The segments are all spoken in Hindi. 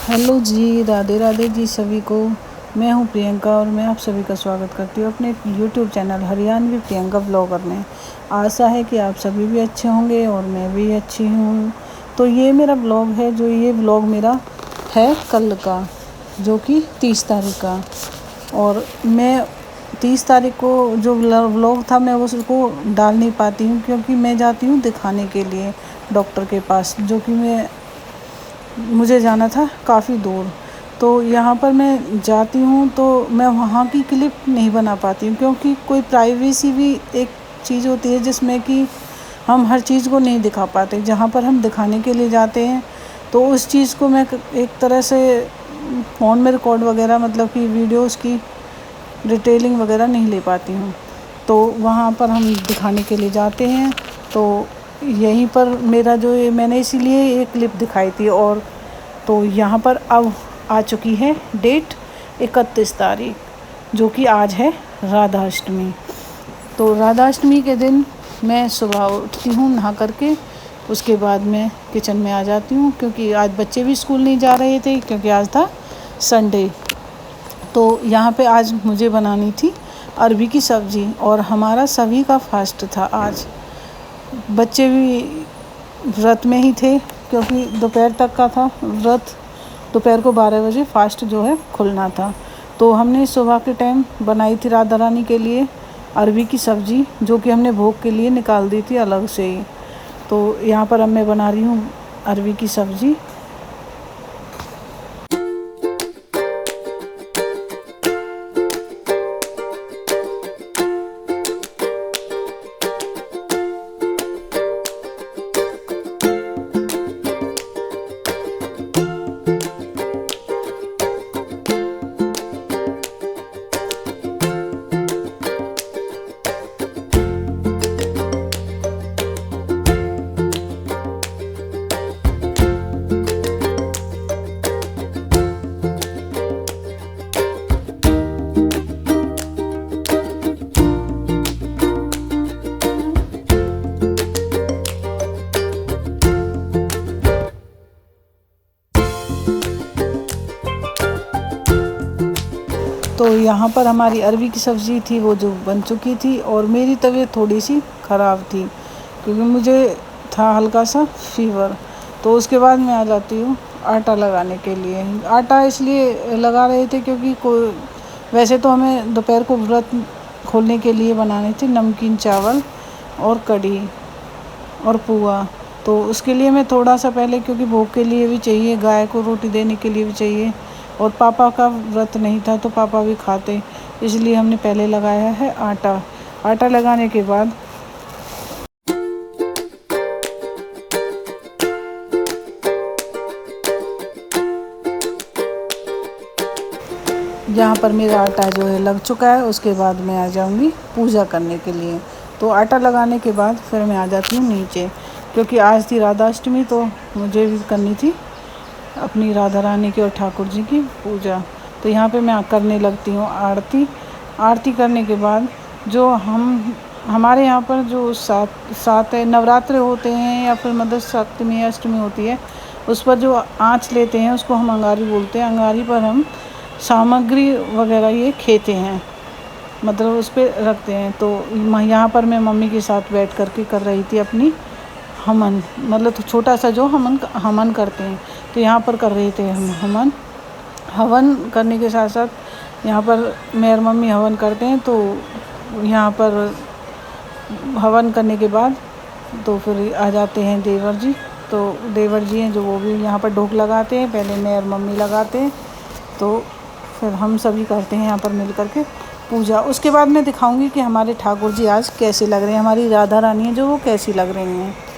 हेलो जी, राधे राधे जी सभी को। मैं हूं प्रियंका और मैं आप सभी का स्वागत करती हूं अपने YouTube channel Haryanvi Priyanka blogger में। आशा है कि आप सभी भी अच्छे होंगे और मैं भी अच्छी हूं। तो ये मेरा ब्लॉग है, ये ब्लॉग मेरा है कल का, जो कि 30 तारीख का। और मैं 30 तारीख को जो व्लॉग था मैं उसको डाल नहीं पाती हूँ, क्योंकि मैं जाती हूँ दिखाने के लिए डॉक्टर के पास, जो कि मुझे जाना था काफ़ी दूर। तो यहाँ पर मैं जाती हूँ तो मैं वहाँ की क्लिप नहीं बना पाती हूँ, क्योंकि कोई प्राइवेसी भी एक चीज़ होती है जिसमें कि हम हर चीज़ को नहीं दिखा पाते। जहाँ पर हम दिखाने के लिए जाते हैं तो उस चीज़ को मैं एक तरह से फ़ोन में रिकॉर्ड वगैरह, मतलब कि वीडियोज़ की डिटेलिंग वगैरह नहीं ले पाती हूँ। तो वहाँ पर हम दिखाने के लिए जाते हैं, तो यहीं पर मेरा जो ये मैंने इसीलिए ये क्लिप दिखाई थी। और तो यहाँ पर अब आ चुकी है डेट 31 तारीख, जो कि आज है राधा अष्टमी। तो राधा अष्टमी के दिन मैं सुबह उठती हूँ नहा करके, उसके बाद मैं किचन में आ जाती हूँ, क्योंकि आज बच्चे भी स्कूल नहीं जा रहे थे, क्योंकि आज था संडे। तो यहाँ पे आज मुझे बनानी थी अरबी की सब्ज़ी, और हमारा सभी का फास्ट था आज। बच्चे भी व्रत में ही थे, क्योंकि दोपहर तक का था व्रत। दोपहर को 12 बजे फास्ट जो है खुलना था। तो हमने सुबह के टाइम बनाई थी राधा रानी के लिए अरबी की सब्ज़ी, जो कि हमने भोग के लिए निकाल दी थी अलग से ही। तो यहाँ पर अब मैं बना रही हूँ अरबी की सब्ज़ी। तो यहाँ पर हमारी अरबी की सब्ज़ी थी वो जो बन चुकी थी, और मेरी तबीयत थोड़ी सी ख़राब थी, क्योंकि मुझे था हल्का सा फीवर। तो उसके बाद मैं आ जाती हूँ आटा लगाने के लिए। आटा इसलिए लगा रहे थे क्योंकि वैसे तो हमें दोपहर को व्रत खोलने के लिए बनाने थे नमकीन चावल और कढ़ी और पुआ। तो उसके लिए मैं थोड़ा सा पहले, क्योंकि भोग के लिए भी चाहिए, गाय को रोटी देने के लिए भी चाहिए, और पापा का व्रत नहीं था तो पापा भी खाते, इसलिए हमने पहले लगाया है आटा। आटा लगाने के बाद यहाँ पर मेरा आटा जो है लग चुका है। उसके बाद मैं आ जाऊँगी पूजा करने के लिए। तो आटा लगाने के बाद फिर मैं आ जाती हूँ नीचे, क्योंकि आज थी राधा अष्टमी, तो मुझे भी करनी थी अपनी राधा रानी की और ठाकुर जी की पूजा। तो यहाँ पे मैं करने लगती हूँ आरती। आरती करने के बाद जो हमारे यहाँ पर जो सात नवरात्रे होते हैं, या फिर मतलब सप्तमी अष्टमी होती है, उस पर जो आँच लेते हैं उसको हम अंगारी बोलते हैं। अंगारी पर हम सामग्री वगैरह ये खेते हैं, मतलब उस पर रखते हैं। तो यहाँ पर मैं मम्मी के साथ बैठ कर के कर रही थी अपनी हवन, मतलब तो छोटा सा जो हवन करते हैं, तो यहाँ पर कर रहे थे हम हवन करने के साथ साथ यहाँ पर मैं और मम्मी हवन करते हैं। तो यहाँ पर हवन करने के बाद तो फिर आ जाते हैं देवर जी। तो देवर जी हैं जो, वो भी यहाँ पर ढोक लगाते हैं, पहले मैं और मम्मी लगाते हैं, तो फिर हम सभी करते हैं यहाँ पर मिल कर के पूजा। उसके बाद मैं दिखाऊंगी कि हमारे ठाकुर जी आज कैसे लग रहे हैं, हमारी राधा रानी है जो वो कैसी लग रही हैं।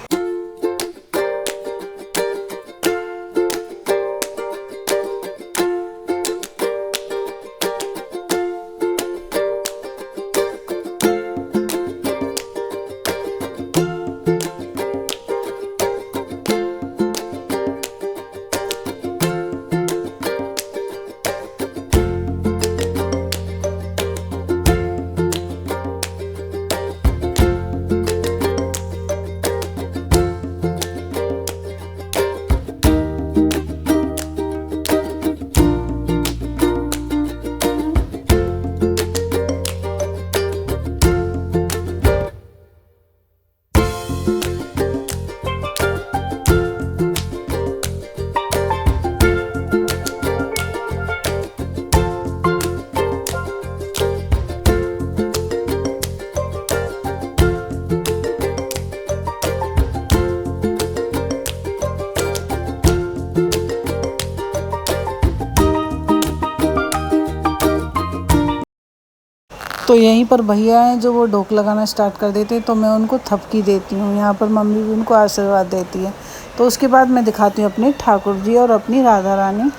तो यहीं पर भैया हैं जो वो ढोक लगाना स्टार्ट कर देते हैं, तो मैं उनको थपकी देती हूँ। यहाँ पर मम्मी भी उनको आशीर्वाद देती है। तो उसके बाद मैं दिखाती हूँ अपने ठाकुर जी और अपनी राधा रानी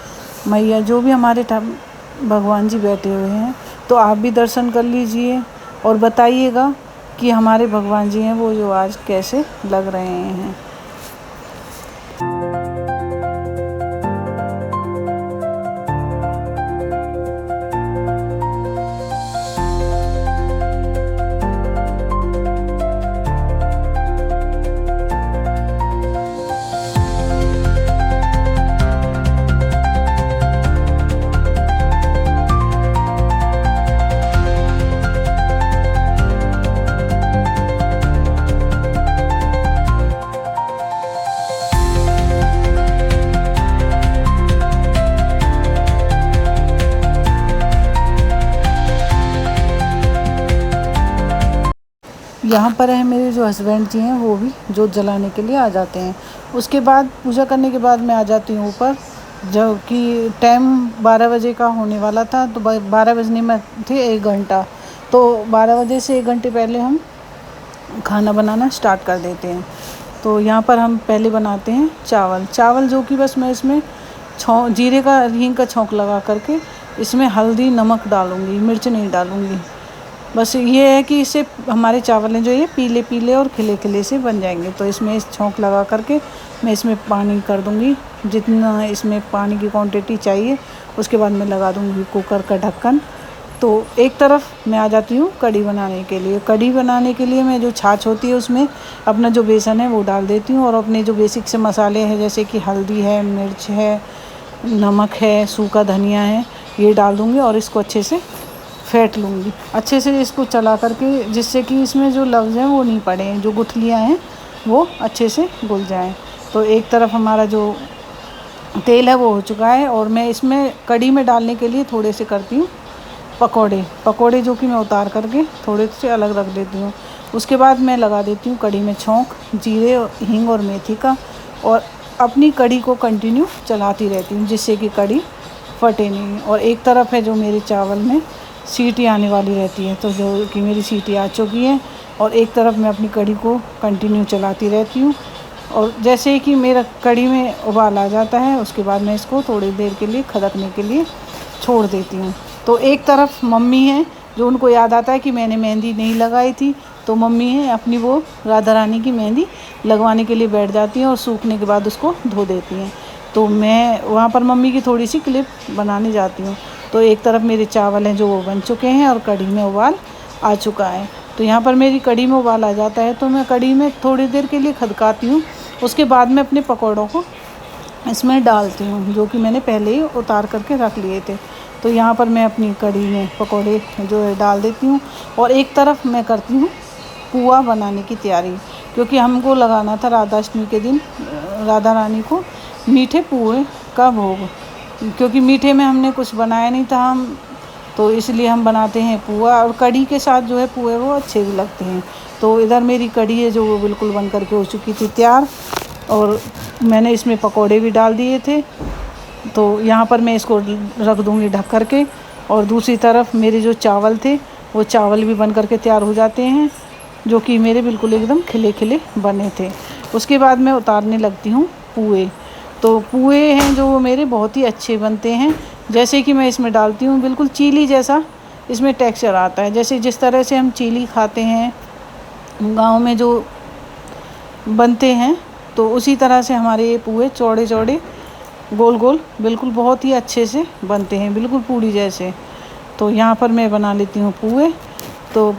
मैया, जो भी हमारे भगवान जी बैठे हुए हैं। तो आप भी दर्शन कर लीजिए और बताइएगा कि हमारे भगवान जी हैं वो जो आज कैसे लग रहे हैं। यहाँ पर है मेरे जो हस्बैंड जी हैं, वो भी जोत जलाने के लिए आ जाते हैं। उसके बाद पूजा करने के बाद मैं आ जाती हूँ ऊपर, जब कि टाइम 12 बजे का होने वाला था। तो 12 बजने में थे 1 घंटा, तो 12 बजे से 1 घंटे पहले हम खाना बनाना स्टार्ट कर देते हैं। तो यहाँ पर हम पहले बनाते हैं चावल, जो कि बस मैं इसमें जीरे का हींग का छौंक लगा करके इसमें हल्दी नमक डालूँगी, मिर्च नहीं डालूँगी। बस ये है कि इससे हमारे चावल हैं जो ये पीले पीले और खिले खिले से बन जाएंगे। तो इसमें इस छौंक लगा करके मैं इसमें पानी कर दूँगी, जितना इसमें पानी की क्वांटिटी चाहिए। उसके बाद मैं लगा दूँगी कुकर का ढक्कन। तो एक तरफ मैं आ जाती हूँ कढ़ी बनाने के लिए। कढ़ी बनाने के लिए मैं जो छाछ होती है उसमें अपना जो बेसन है वो डाल देती हूँ, और अपने जो बेसिक से मसाले हैं जैसे कि हल्दी है, मिर्च है, नमक है, सूखा धनिया है, ये डाल दूँगी और इसको अच्छे से फेंट लूँगी। अच्छे से इसको चला करके, जिससे कि इसमें जो लफ्ज़ हैं वो नहीं पड़े, जो गुठलियाँ हैं वो अच्छे से घुल जाएं। तो एक तरफ हमारा जो तेल है वो हो चुका है, और मैं इसमें कढ़ी में डालने के लिए थोड़े से करती हूँ पकोड़े, जो कि मैं उतार करके थोड़े से अलग रख देती हूँ। उसके बाद मैं लगा देती हूँ कढ़ी में छौंक जीरे, हींग और मेथी का, और अपनी कढ़ी को कंटिन्यू चलाती रहती हूँ, जिससे कि कढ़ी फटे नहीं। और एक तरफ है जो मेरे चावल में सीटी आने वाली रहती है, तो जो कि मेरी सीटी आ चुकी है, और एक तरफ मैं अपनी कढ़ी को कंटिन्यू चलाती रहती हूँ। और जैसे ही कि मेरा कढ़ी में उबाल आ जाता है, उसके बाद मैं इसको थोड़ी देर के लिए खदकने के लिए छोड़ देती हूँ। तो एक तरफ मम्मी हैं, जो उनको याद आता है कि मैंने मेहंदी नहीं लगाई थी, तो मम्मी हैं अपनी वो राधा रानी की मेहंदी लगवाने के लिए बैठ जाती हैं, और सूखने के बाद उसको धो देती हैं। तो मैं वहाँ पर मम्मी की थोड़ी सी क्लिप बनाने जाती हूँ। तो एक तरफ मेरे चावल हैं जो वो बन चुके हैं, और कढ़ी में उबाल आ चुका है। तो यहाँ पर मेरी कढ़ी में उबाल आ जाता है, तो मैं कढ़ी में थोड़ी देर के लिए खदकाती हूँ। उसके बाद मैं अपने पकौड़ों को इसमें डालती हूँ, जो कि मैंने पहले ही उतार करके रख लिए थे। तो यहाँ पर मैं अपनी कढ़ी में पकौड़े जो है डाल देती हूँ, और एक तरफ मैं करती हूँ पुआ बनाने की तैयारी, क्योंकि हमको लगाना था राधाष्टमी के दिन राधा रानी को मीठे पुए का भोग, क्योंकि मीठे में हमने कुछ बनाया नहीं था तो इसलिए हम बनाते हैं पुआ, और कढ़ी के साथ जो है पुए वो अच्छे भी लगते हैं। तो इधर मेरी कढ़ी है जो वो बिल्कुल बन करके हो चुकी थी तैयार, और मैंने इसमें पकोड़े भी डाल दिए थे। तो यहाँ पर मैं इसको रख दूँगी ढक कर के, और दूसरी तरफ मेरे जो चावल थे वो चावल भी बन करके तैयार हो जाते हैं, जो कि मेरे बिल्कुल एकदम खिले खिले बने थे। उसके बाद मैं उतारने लगती हूँ पुए। तो पुए हैं जो वो मेरे बहुत ही अच्छे बनते हैं, जैसे कि मैं इसमें डालती हूँ बिल्कुल चीली जैसा इसमें टेक्सचर आता है। जैसे जिस तरह से हम चीली खाते हैं गांव में जो बनते हैं, तो उसी तरह से हमारे ये पुए चौड़े चौड़े गोल गोल बिल्कुल बहुत ही अच्छे से बनते हैं, बिल्कुल पूड़ी जैसे। तो यहाँ पर मैं बना लेती हूँ पुए। तो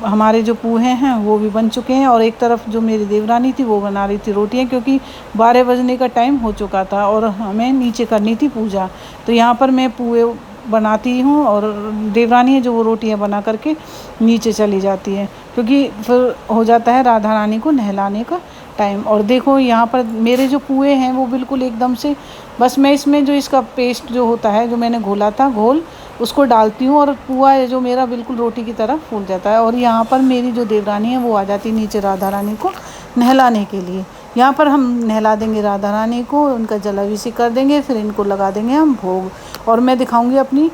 हमारे जो पुए हैं वो भी बन चुके हैं, और एक तरफ जो मेरी देवरानी थी वो बना रही थी रोटियाँ, क्योंकि 12 बजने का टाइम हो चुका था और हमें नीचे करनी थी पूजा। तो यहाँ पर मैं पुए बनाती हूँ, और देवरानी है जो वो रोटियाँ बना करके नीचे चली जाती है, क्योंकि फिर हो जाता है राधा रानी को नहलाने का टाइम। और देखो यहाँ पर मेरे जो पुए हैं वो बिल्कुल एकदम से, बस मैं इसमें जो इसका पेस्ट जो होता है जो मैंने घोला था घोल, उसको डालती हूँ, और पुआ है जो मेरा बिल्कुल रोटी की तरह फूल जाता है। और यहाँ पर मेरी जो देवरानी है वो आ जाती है नीचे राधा रानी को नहलाने के लिए। यहाँ पर हम नहला देंगे राधा रानी को, उनका जलाभिषेक कर देंगे, फिर इनको लगा देंगे हम भोग। और मैं दिखाऊंगी अपनी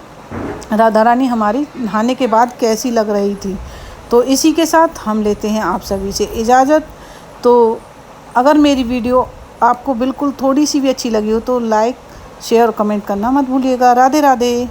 राधा रानी हमारी नहाने के बाद कैसी लग रही थी। तो इसी के साथ हम लेते हैं आप सभी से इजाज़त। तो अगर मेरी वीडियो आपको बिल्कुल थोड़ी सी भी अच्छी लगी हो तो लाइक, शेयर और कमेंट करना मत भूलिएगा। राधे राधे।